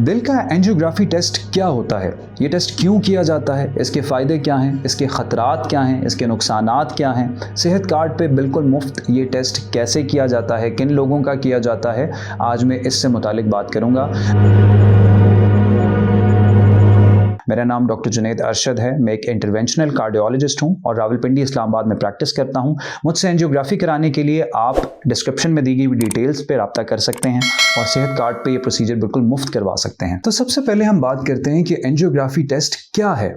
दिल का angiography test क्या होता है, ये टेस्ट क्यों किया जाता है, इसके फ़ायदे क्या हैं, इसके ख़तरात क्या हैं, इसके नुकसानात क्या हैं, सेहत कार्ड पे बिल्कुल मुफ्त ये टेस्ट कैसे किया जाता है, किन लोगों का किया जाता है, आज मैं इससे मुतालिक बात करूँगा। मेरा नाम डॉक्टर जुनैद अरशद है। मैं एक इंटरवेंशनल कार्डियोलॉजिस्ट हूं और रावलपिंडी इस्लामाबाद में प्रैक्टिस करता हूं। मुझसे एंजियोग्राफी कराने के लिए आप डिस्क्रिप्शन में दी गई डिटेल्स पे रब्ता कर सकते हैं और सेहत कार्ड पे ये प्रोसीजर बिल्कुल मुफ्त करवा सकते हैं। तो सबसे पहले हम बात करते हैं कि एंजियोग्राफी टेस्ट क्या है।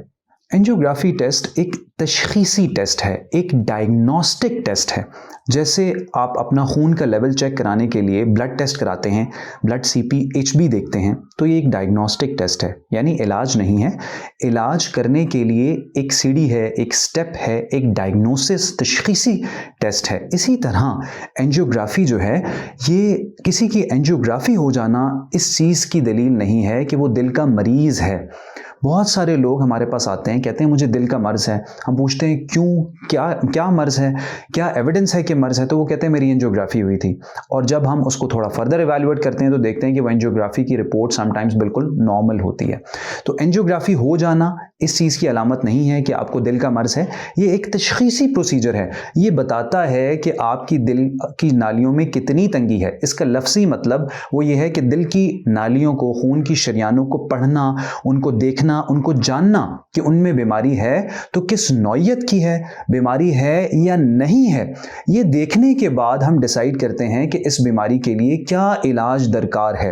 एंजियोग्राफी टेस्ट एक तशखीसी टेस्ट है, एक डायग्नोस्टिक टेस्ट है। जैसे आप अपना खून का लेवल चेक कराने के लिए ब्लड टेस्ट कराते हैं, ब्लड CP-HB देखते हैं, तो ये एक डायग्नोस्टिक टेस्ट है, यानी इलाज नहीं है। इलाज करने के लिए एक सीढ़ी है, एक स्टेप है, एक डायग्नोसिस तशखीसी टेस्ट है। इसी तरह एंजियोग्राफी जो है, ये किसी की एंजियोग्राफी हो जाना इस चीज़ की दलील नहीं है कि वो दिल का मरीज़ है। बहुत सारे लोग हमारे पास आते हैं, कहते हैं मुझे दिल का मर्ज़ है। हम पूछते हैं क्यों, क्या मर्ज़ है, क्या एविडेंस है कि मर्ज़ है, तो वो कहते हैं मेरी एंजियोग्राफी हुई थी। और जब हम उसको थोड़ा फर्दर इवैल्यूएट करते हैं तो देखते हैं कि वो एंजियोग्राफी की रिपोर्ट समटाइम्स बिल्कुल नॉर्मल होती है। तो एंजियोग्राफी हो जाना इस चीज़ की अलामत नहीं है कि आपको दिल का मर्ज़ है। ये एक तशखीसी प्रोसीजर है। ये बताता है कि आपकी दिल की नालियों में कितनी तंगी है। इसका लफ्ज़ी मतलब वो ये है कि दिल की नालियों को, खून की शरियानों को पढ़ना, उनको देखना, उनको जानना कि उनमें बीमारी है तो किस नौयत की है, बीमारी है या नहीं है। ये देखने के बाद हम डिसाइड करते हैं कि इस बीमारी के लिए क्या इलाज दरकार है।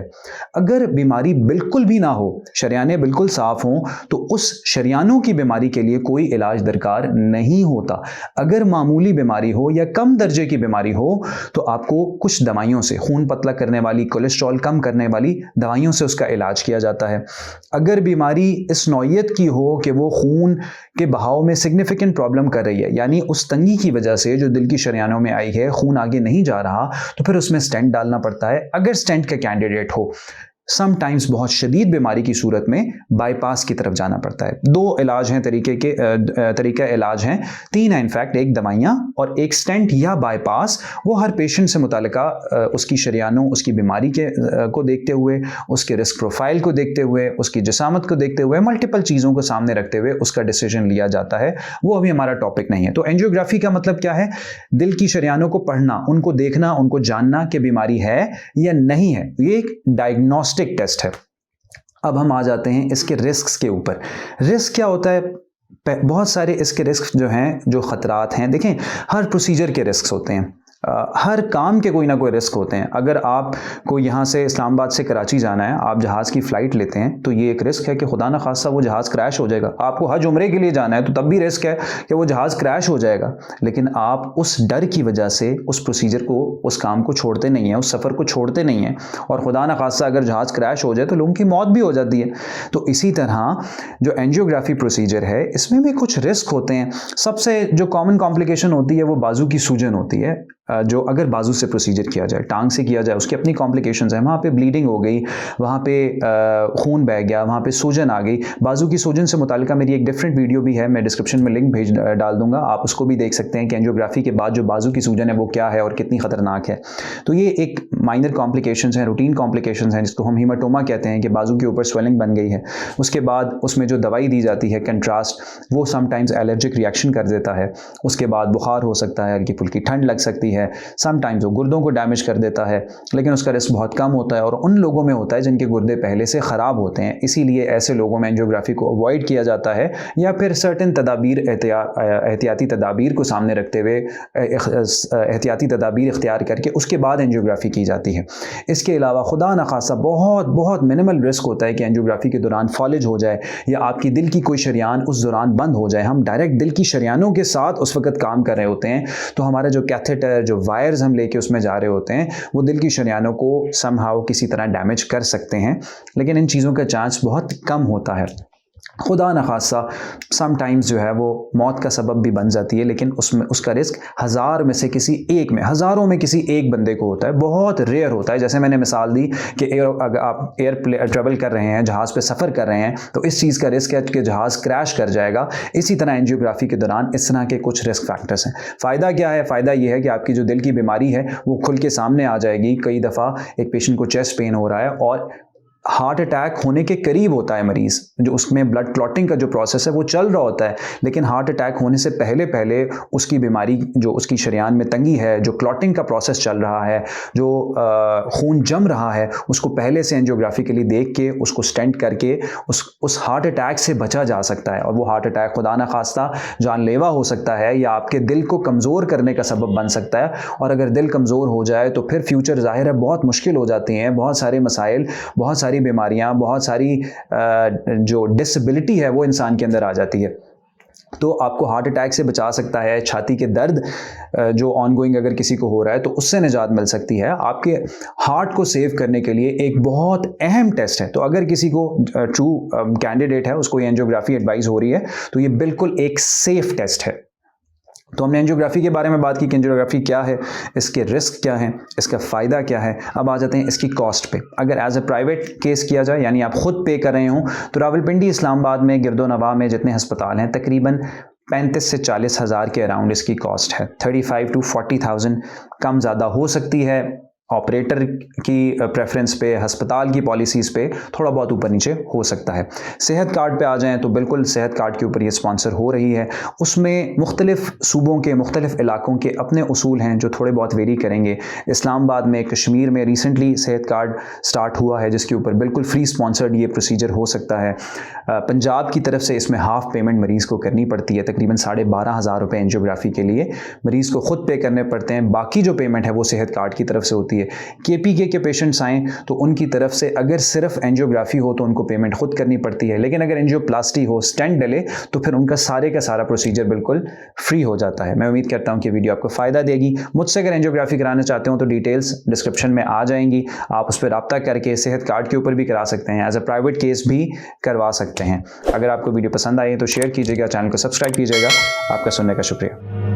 अगर बीमारी बिल्कुल भी ना हो, शरियाने बिल्कुल साफ हों, तो उस शरियानों की बीमारी के लिए कोई इलाज दरकार नहीं होता। अगर मामूली बीमारी हो या कम दर्जे की बीमारी हो तो आपको कुछ दवाइयों से, खून पतला करने वाली, कोलेस्ट्रॉल कम करने वाली दवाइयों से उसका इलाज किया जाता है। अगर बीमारी इस नौयत की हो कि वो खून के बहाव में सिग्निफिकेंट प्रॉब्लम कर रही है, यानी उस तंगी की वजह से जो दिल की शरियानों में आई है, खून आगे नहीं जा रहा, तो फिर उसमें स्टेंट डालना पड़ता है। अगर स्टेंट का कैंडिडेट हो, समटाइम्स बहुत शदीद बीमारी की सूरत में बाईपास की तरफ जाना पड़ता है। दो इलाज हैं, तरीका इलाज हैं, तीन है इनफैक्ट, एक दवाइयाँ और एक स्टेंट या बाईपास। वो हर पेशेंट से मुतालिका उसकी शरियानों, उसकी बीमारी को देखते हुए, उसके रिस्क प्रोफाइल को देखते हुए, उसकी जिसामत को देखते हुए, मल्टीपल चीज़ों को सामने रखते हुए उसका डिसीजन लिया जाता है। वो अभी हमारा टॉपिक नहीं है। तो एंजियोग्राफी का मतलब क्या है? दिल की शरियानों को पढ़ना, उनको देखना, उनको जानना कि बीमारी है या नहीं है। ये एक डायग्नोस्टिक टेस्ट है। अब हम आ जाते हैं इसके रिस्क्स के ऊपर। रिस्क क्या होता है? बहुत सारे इसके रिस्क जो हैं, जो खतरात हैं, देखें हर प्रोसीजर के रिस्क होते हैं, हर काम के कोई ना कोई रिस्क होते हैं। अगर आपको यहाँ से इस्लामाबाद से कराची जाना है, आप जहाज़ की फ़्लाइट लेते हैं, तो ये एक रिस्क है कि खुदा न खास्ता वो जहाज़ क्रैश हो जाएगा। आपको हज उम्रे के लिए जाना है तो तब भी रिस्क है कि वो जहाज़ क्रैश हो जाएगा, लेकिन आप उस डर की वजह से उस प्रोसीजर को, उस काम को छोड़ते नहीं हैं, उस सफ़र को छोड़ते नहीं हैं। और खुदा न खास्ता अगर जहाज़ क्रैश हो जाए तो लोगों की मौत भी हो जाती है। तो इसी तरह जो एंजियोग्राफी प्रोसीजर है, इसमें भी कुछ रिस्क होते हैं। सबसे जो कॉमन कॉम्प्लिकेशन होती है वो बाजू की सूजन होती है। जो अगर बाजू से प्रोसीजर किया जाए, टांग से किया जाए, उसकी अपनी कॉम्प्लिकेशंस हैं। वहाँ पे ब्लीडिंग हो गई, वहाँ पे खून बह गया, वहाँ पे सूजन आ गई। बाजू की सूजन से मुतालिका मेरी एक डिफरेंट वीडियो भी है, मैं डिस्क्रिप्शन में लिंक डाल दूंगा, आप उसको भी देख सकते हैं कि एंजियोग्राफी के बाद जो बाजू की सूजन है वो क्या है और कितनी ख़तरनाक है। तो ये एक माइनर कॉम्प्लिकेशंस हैं, रूटीन कॉम्प्लिकेशंस हैं, जिसको हम हीमाटोमा कहते हैं कि बाजू के ऊपर स्वेलिंग बन गई है। उसके बाद उसमें जो दवाई दी जाती है कंट्रास्ट, वो समटाइम्स एलर्जिक रिएक्शन कर देता है। उसके बाद बुखार हो सकता है, हल्की फुल्की ठंड लग सकती है, समटाइम्स वो गुर्दों को डैमेज कर देता है, लेकिन उसका रिस्क बहुत कम होता है और उन लोगों में होता है जिनके गुर्दे पहले से ख़राब होते हैं। इसीलिए ऐसे लोगों में एंजियोग्राफी को अवॉइड किया जाता है, या फिर सर्टेन तदाबीर, एहतियाती तदाबीर को सामने रखते हुए एहतियाती तदाबीर इख्तियार करके उसके बाद एंजियोग्राफी की जाती है। इसके अलावा खुदा न खासा बहुत बहुत मिनिमल रिस्क होता है कि एंजियोग्राफी के दौरान फॉलेज हो जाए या आपकी दिल की कोई शरियान उस दौरान बंद हो जाए। हम डायरेक्ट दिल की शरियानों के साथ उस वक्त काम कर रहे होते हैं, तो हमारा जो कैथेटर, जो वायर्स हम लेके उसमें जा रहे होते हैं, वो दिल की शरियानों को समहाउ किसी तरह डैमेज कर सकते हैं, लेकिन इन चीज़ों का चांस बहुत कम होता है। खुदा न खासा समटाइम्स जो है वो मौत का सबब भी बन जाती है, लेकिन उसमें उसका रिस्क हज़ार में से किसी एक में, हज़ारों में किसी एक बंदे को होता है, बहुत रेयर होता है। जैसे मैंने मिसाल दी कि अगर आप ट्रेवल कर रहे हैं, जहाज़ पे सफ़र कर रहे हैं, तो इस चीज़ का रिस्क है कि जहाज़ क्रैश कर जाएगा। इसी तरह एंजियोग्राफी के दौरान इस तरह के कुछ रिस्क फैक्टर्स हैं। फ़ायदा क्या है? फ़ायदा ये है कि आपकी जो दिल की बीमारी है वो खुल के सामने आ जाएगी। कई दफ़ा एक पेशेंट को चेस्ट पेन हो रहा है और हार्ट अटैक होने के करीब होता है मरीज़, जो उसमें ब्लड क्लॉटिंग का जो प्रोसेस है वो चल रहा होता है, लेकिन हार्ट अटैक होने से पहले पहले उसकी बीमारी, जो उसकी शरीयान में तंगी है, जो क्लॉटिंग का प्रोसेस चल रहा है, जो खून जम रहा है, उसको पहले से एंजियोग्राफी के लिए देख के उसको स्टेंट करके उस हार्ट अटैक से बचा जा सकता है। और वो हार्ट अटैक खुदा न खास्ता जानलेवा हो सकता है या आपके दिल को कमज़ोर करने का सबब बन सकता है। और अगर दिल कमज़ोर हो जाए तो फिर फ्यूचर ज़ाहिर है बहुत मुश्किल हो जाती हैं, बहुत सारे मसाइल, बहुत सारी बीमारियां, बहुत सारी जो डिसेबिलिटी है वो इंसान के अंदर आ जाती है। तो आपको हार्ट अटैक से बचा सकता है। छाती के दर्द जो ऑनगोइंग अगर किसी को हो रहा है तो उससे निजात मिल सकती है। आपके हार्ट को सेव करने के लिए एक बहुत अहम टेस्ट है। तो अगर किसी को ट्रू कैंडिडेट है, उसको एंजियोग्राफी एडवाइस हो रही है, तो ये बिल्कुल एक सेफ टेस्ट है। तो हमने एंजियोग्राफी के बारे में बात की कि एंजियोग्राफी क्या है, इसके रिस्क क्या हैं, इसका फ़ायदा क्या है। अब आ जाते हैं इसकी कॉस्ट पे। अगर एज ए प्राइवेट केस किया जाए, यानी आप खुद पे कर रहे हो, तो रावलपिंडी इस्लामाबाद में गिरदोनवा में जितने अस्पताल हैं तकरीबन 35 से 40 हज़ार के अराउंड इसकी कॉस्ट है। 35 to 40,000 कम ज़्यादा हो सकती है। ऑपरेटर की प्रेफरेंस पे, अस्पताल की पॉलिसीज़ पे थोड़ा बहुत ऊपर नीचे हो सकता है। सेहत कार्ड पे आ जाएं तो बिल्कुल सेहत कार्ड के ऊपर ये स्पॉन्सर हो रही है। उसमें मुख्तलिफ सूबों के, मुख्तलिफ इलाकों के अपने उसूल हैं जो थोड़े बहुत वेरी करेंगे। इस्लामाबाद में, कश्मीर में रिसेंटली सेहत कार्ड स्टार्ट हुआ है जिसके ऊपर बिल्कुल फ्री स्पॉन्सर्ड ये प्रोसीजर हो सकता है। पंजाब की तरफ से इसमें हाफ पेमेंट मरीज़ को करनी पड़ती है, तकरीबन 12,500 रुपये एंजियोग्राफी के लिए मरीज़ को खुद पे करने पड़ते हैं। बाकी जो पेमेंट है वो सेहत कार्ड की तरफ से होती है। केपीके के पेशेंट्स आएँ तो उनकी तरफ से अगर सिर्फ एंजियोग्राफी हो तो उनको पेमेंट खुद करनी पड़ती है, लेकिन अगर एंजियोप्लास्टी हो, स्टेंट डले, तो फिर उनका सारे का सारा प्रोसीजर बिल्कुल फ्री हो जाता है। मैं उम्मीद करता हूं कि वीडियो आपको फ़ायदा देगी। मुझसे अगर एंजियोग्राफी कराना चाहते हो तो डिटेल्स डिस्क्रिप्शन में आ जाएंगी, आप उस पर रब्ता करके सेहत कार्ड के ऊपर भी करा सकते हैं, एज अ प्राइवेट केस भी करवा सकते हैं। अगर आपको वीडियो पसंद आई है तो शेयर कीजिएगा, चैनल को सब्सक्राइब कीजिएगा। आपका सुनने का शुक्रिया।